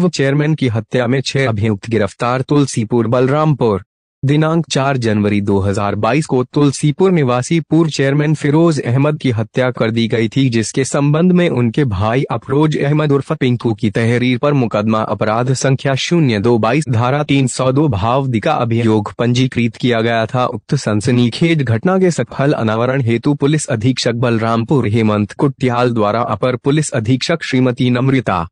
पूर्व चेयरमैन की हत्या में 6 अभियुक्त गिरफ्तार। तुलसीपुर बलरामपुर। दिनांक 4 जनवरी 2022 को तुलसीपुर निवासी पूर्व चेयरमैन फिरोज अहमद की हत्या कर दी गई थी, जिसके संबंध में उनके भाई अफरोज अहमद उर्फ पिंकू की तहरीर पर मुकदमा अपराध संख्या 0222 धारा 302 भावदी का अभियोग पंजीकृत किया गया था। उक्त सनसनीखेज घटना के सफल अनावरण हेतु पुलिस अधीक्षक बलरामपुर हेमंत कुटियाल द्वारा अपर पुलिस अधीक्षक श्रीमती नम्रता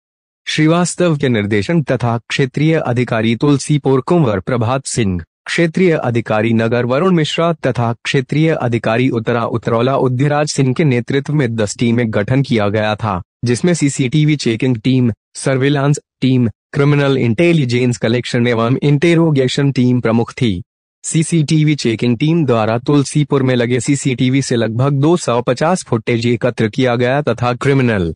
श्रीवास्तव के निर्देशन तथा क्षेत्रीय अधिकारी तुलसीपुर कुंवर प्रभात सिंह, क्षेत्रीय अधिकारी नगर वरुण मिश्रा तथा क्षेत्रीय अधिकारी उत्तरा उत्तरौला उद्यराज सिंह के नेतृत्व में 10 टीमें गठन किया गया था, जिसमें CCTV checking team, surveillance team, criminal intelligence collection एवं इंटेरोगेशन टीम प्रमुख थी। सीसीटीवी चेकिंग टीम द्वारा तुलसीपुर में लगे सीसीटीवी से लगभग 250 फुटेज एकत्र किया गया तथा क्रिमिनल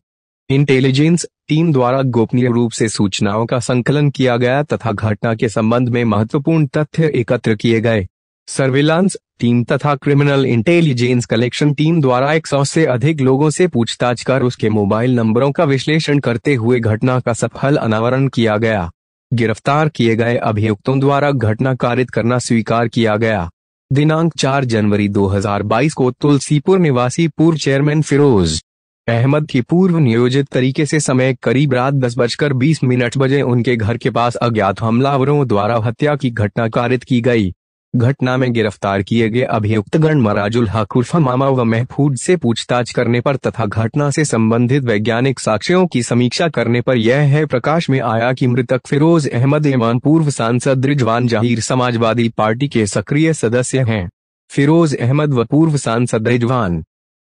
इंटेलिजेंस टीम द्वारा गोपनीय रूप से सूचनाओं का संकलन किया गया तथा घटना के संबंध में महत्वपूर्ण तथ्य एकत्र किए गए। सर्विलांस टीम तथा क्रिमिनल इंटेलिजेंस कलेक्शन टीम द्वारा 100 से अधिक लोगों से पूछताछ कर उसके मोबाइल नंबरों का विश्लेषण करते हुए घटना का सफल अनावरण किया गया। गिरफ्तार किए गए अभियुक्तों द्वारा घटना कारित करना स्वीकार किया गया। दिनांक 4 जनवरी 2022 को तुलसीपुर निवासी पूर्व चेयरमैन फिरोज अहमद की पूर्व नियोजित तरीके से समय करीब रात 10:20 बजे उनके घर के पास अज्ञात हमलावरों द्वारा हत्या की घटना कारित की गई। घटना में गिरफ्तार किए गए अभियुक्तगण मराजुल हक उर्फ मामा व महफूज से पूछताछ करने पर तथा घटना से संबंधित वैज्ञानिक साक्ष्यों की समीक्षा करने पर यह है प्रकाश में आया कि मृतक फिरोज अहमद एवं पूर्व सांसद रिजवान जहीर समाजवादी पार्टी के सक्रिय सदस्य हैं। फिरोज अहमद व पूर्व सांसद रिजवान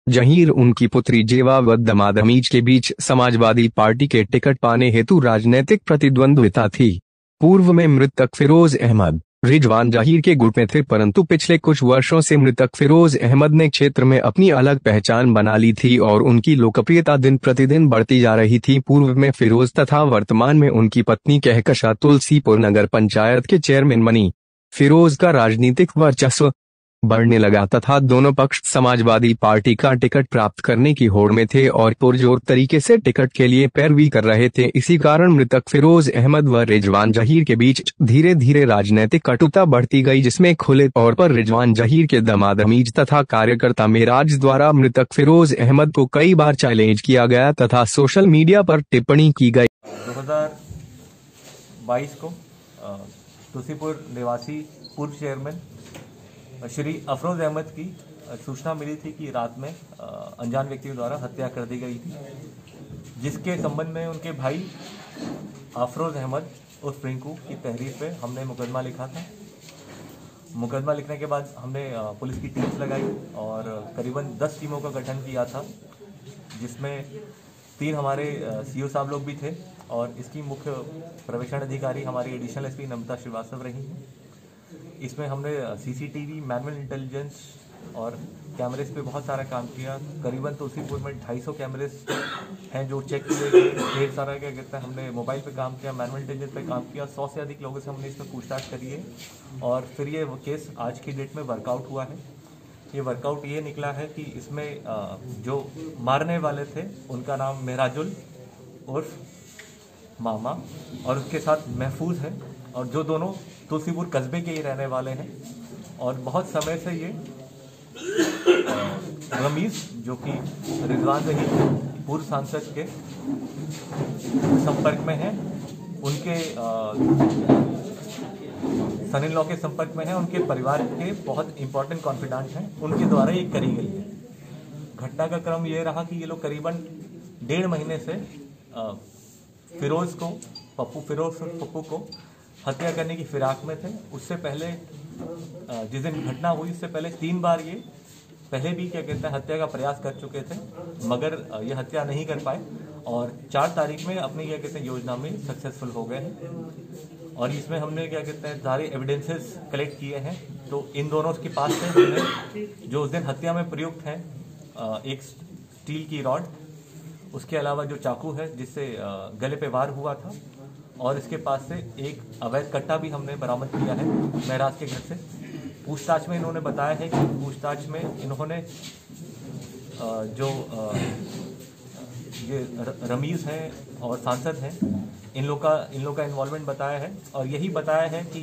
जहीर उनकी पुत्री जेवा व दामाद हमीज के बीच समाजवादी पार्टी के टिकट पाने हेतु राजनीतिक प्रतिद्वंद्विता थी। पूर्व में मृतक फिरोज अहमद रिजवान जहीर के गुट में थे, परंतु पिछले कुछ वर्षों से मृतक फिरोज अहमद ने क्षेत्र में अपनी अलग पहचान बना ली थी और उनकी लोकप्रियता दिन प्रतिदिन बढ़ती जा रही थी। पूर्व में फिरोज तथा वर्तमान में उनकी पत्नी कहकशा तुलसीपुर नगर पंचायत के चेयरमैन बनी। फिरोज का राजनीतिक वर्चस्व बढ़ने लगा तथा दोनों पक्ष समाजवादी पार्टी का टिकट प्राप्त करने की होड़ में थे और पुरजोर तरीके से टिकट के लिए पैरवी कर रहे थे। इसी कारण मृतक फिरोज अहमद व रिजवान जहीर के बीच धीरे धीरे राजनीतिक कटुता बढ़ती गई, जिसमें खुले तौर पर रिजवान जहीर के दामाद हमीज तथा कार्यकर्ता मेराज द्वारा मृतक फिरोज अहमद को कई बार चैलेंज किया गया तथा सोशल मीडिया पर टिप्पणी की गई। 2022 को तुलसीपुर निवासी पूर्व चेयरमैन श्री अफरोज अहमद की सूचना मिली थी कि रात में अनजान व्यक्तियों द्वारा हत्या कर दी गई थी, जिसके संबंध में उनके भाई अफरोज अहमद उर्फ पिंकू की तहरीर पे हमने मुकदमा लिखा था। मुकदमा लिखने के बाद हमने पुलिस की टीम्स लगाई और करीबन 10 टीमों का गठन किया था, जिसमें 3 हमारे सीओ साहब लोग भी थे और इसकी मुख्य प्रवेशन अधिकारी हमारी एडिशनल एसपी नम्रता श्रीवास्तव रही हैं। इसमें हमने सीसीटीवी, मैनुअल इंटेलिजेंस और कैमरेस पे बहुत सारा काम किया। करीबन तुलसीपुर में 250 कैमरेस हैं जो चेक किए गए। ढेर सारा क्या कहते हैं, हमने मोबाइल पे काम किया, मैनुअल इंटेलिजेंस पे काम किया। 100 से अधिक लोगों से हमने इसमें पूछताछ करी है और फिर ये केस आज की डेट में वर्कआउट हुआ है। ये वर्कआउट ये निकला है कि इसमें जो मारने वाले थे उनका नाम मेराजुल उर्फ मामा और उसके साथ महफूज है और जो दोनों तुलसीपुर कस्बे के ही रहने वाले हैं और बहुत समय से ये रमीज जो कि रिजवान जहीर पूर्व सांसद के संपर्क में हैं, उनके सन इन लॉ के संपर्क में हैं, उनके परिवार के बहुत इंपॉर्टेंट कॉन्फिडेंट हैं, उनके द्वारा ये करी गई है। घटना का क्रम ये रहा कि ये लोग करीबन 1.5 महीने से फिरोज पप्पू को हत्या करने की फिराक में थे। उससे पहले जिस दिन घटना हुई उससे पहले 3 बार ये पहले भी क्या कहते हैं हत्या का प्रयास कर चुके थे, मगर ये हत्या नहीं कर पाए और 4 तारीख में अपनी क्या कहते हैं योजना में सक्सेसफुल हो गए हैं। और इसमें हमने क्या कहते हैं सारे एविडेंसेस कलेक्ट किए हैं। तो इन दोनों के पास से हमने जो उस दिन हत्या में प्रयुक्त हैं एक स्टील की रॉड, उसके अलावा जो चाकू है जिससे गले पे वार हुआ था, और इसके पास से एक अवैध कट्टा भी हमने बरामद किया है महराज के घर से। पूछताछ में इन्होंने बताया है कि पूछताछ में इन्होंने जो ये रमीज हैं और सांसद हैं इन लोग का इन्वॉल्वमेंट बताया है और यही बताया है कि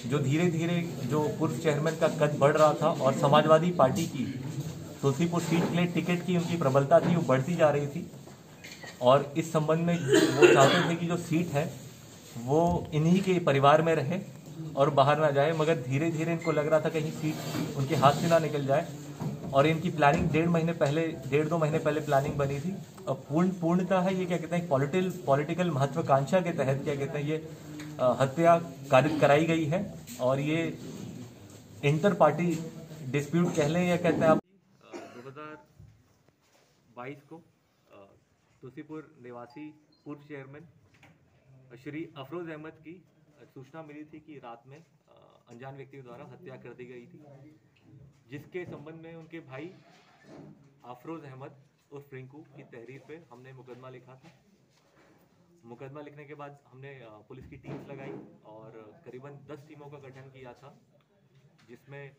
जो धीरे धीरे जो पूर्व चेयरमैन का कद बढ़ रहा था और समाजवादी पार्टी की तुलसीपुर सीट के लिए टिकट की उनकी प्रबलता थी वो बढ़ती जा रही थी और इस संबंध में वो चाहते थे कि जो सीट है वो इन्हीं के परिवार में रहे और बाहर ना जाए, मगर धीरे धीरे इनको लग रहा था कहीं सीट उनके हाथ से ना निकल जाए और इनकी प्लानिंग 1.5 महीने पहले प्लानिंग बनी थी। और पूर्णतः है ये क्या कहते हैं पॉलिटिकल महत्वाकांक्षा के तहत क्या कहते हैं ये हत्या कारित कराई गई है और ये इंटर पार्टी डिस्प्यूट कह लें या कहते हैं आप 2022 को तुलसीपुर निवासी पूर्व चेयरमैन श्री अफरोज अहमद की सूचना मिली थी कि रात में अनजान व्यक्तियों द्वारा हत्या कर दी गई थी, जिसके संबंध में उनके भाई अफरोज अहमद उर्फ रिंकू की तहरीर पे हमने मुकदमा लिखा था। मुकदमा लिखने के बाद हमने पुलिस की टीम्स लगाई और करीबन 10 टीमों का गठन किया था, जिसमें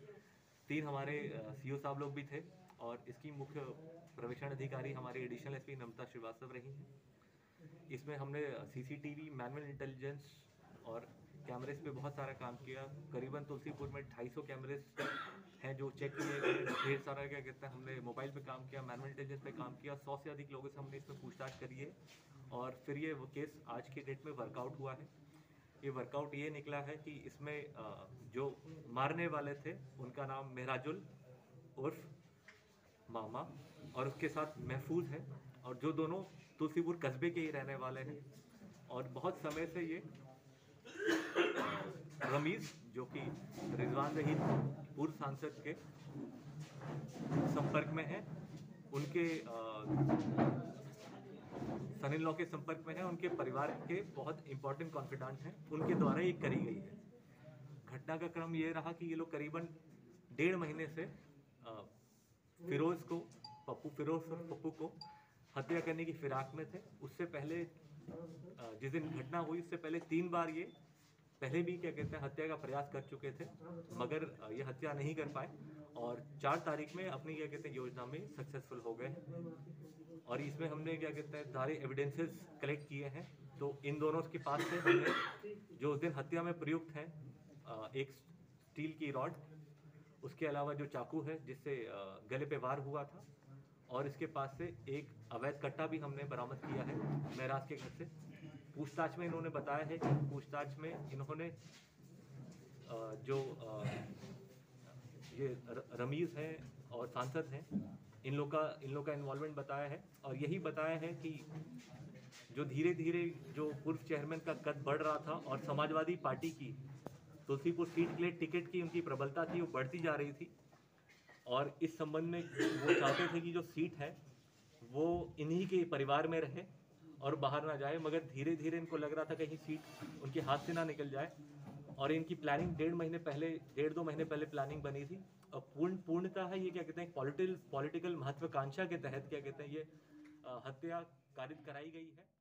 3 हमारे सीओ साहब लोग भी थे और इसकी मुख्य प्रवेशन अधिकारी हमारे एडिशनल एसपी नम्रता श्रीवास्तव रही हैं। इसमें हमने सीसीटीवी, मैनुअल इंटेलिजेंस और कैमरेज पे बहुत सारा काम किया। करीबन तुलसीपुर में 250 कैमरेज हैं जो चेक किए गए। ढेर सारा क्या कहते हैं हमने मोबाइल पे काम किया, मैनुअल इंटेलिजेंस पे काम किया। 100 से अधिक लोगों से हमने इसमें पूछताछ करी है और फिर ये वो केस आज के डेट में वर्कआउट हुआ है। ये वर्कआउट ये निकला है कि इसमें जो मारने वाले थे उनका नाम मेहराजुल उर्फ मामा और उसके साथ महफूज है और जो दोनों तुलसीपुर कस्बे के ही रहने वाले हैं और बहुत समय से ये रमीज जो कि रिजवान रहीद पूर्व सांसद के संपर्क में है, उनके सन इन लॉ के संपर्क में है, उनके परिवार के बहुत इंपॉर्टेंट कॉन्फिडेंट हैं, उनके द्वारा ये करी गई है। घटना का क्रम ये रहा कि ये लोग करीबन 1.5 महीने से फिरोज और पप्पू को हत्या करने की फिराक में थे। उससे पहले जिस दिन घटना हुई उससे पहले 3 बार ये पहले भी क्या कहते हैं हत्या का प्रयास कर चुके थे, मगर ये हत्या नहीं कर पाए और 4 तारीख में अपनी क्या कहते हैं योजना में सक्सेसफुल हो गए और इसमें हमने क्या कहते हैं सारे एविडेंसेस कलेक्ट किए हैं। तो इन दोनों के पास से हमने जो उस दिन हत्या में प्रयुक्त है एक स्टील की रॉड, उसके अलावा जो चाकू है जिससे गले पे वार हुआ था और इसके पास से एक अवैध कट्टा भी हमने बरामद किया है महराज के घर से। पूछताछ में इन्होंने बताया है कि पूछताछ में इन्होंने जो ये रमीज हैं और सांसद हैं इन लोग का इन्वॉल्वमेंट बताया है और यही बताया है कि जो धीरे धीरे जो पूर्व चेयरमैन का कद बढ़ रहा था और समाजवादी पार्टी की तुलसीपुर सीट के लिए टिकट की उनकी प्रबलता थी वो बढ़ती जा रही थी और इस संबंध में वो चाहते थे कि जो सीट है वो इन्हीं के परिवार में रहे और बाहर ना जाए, मगर धीरे धीरे इनको लग रहा था कहीं सीट उनके हाथ से ना निकल जाए और इनकी प्लानिंग 1.5 महीने पहले प्लानिंग बनी थी और पूर्णतः है ये क्या कहते हैं पॉलिटिकल महत्वाकांक्षा के तहत क्या कहते हैं ये हत्या कारित कराई गई है।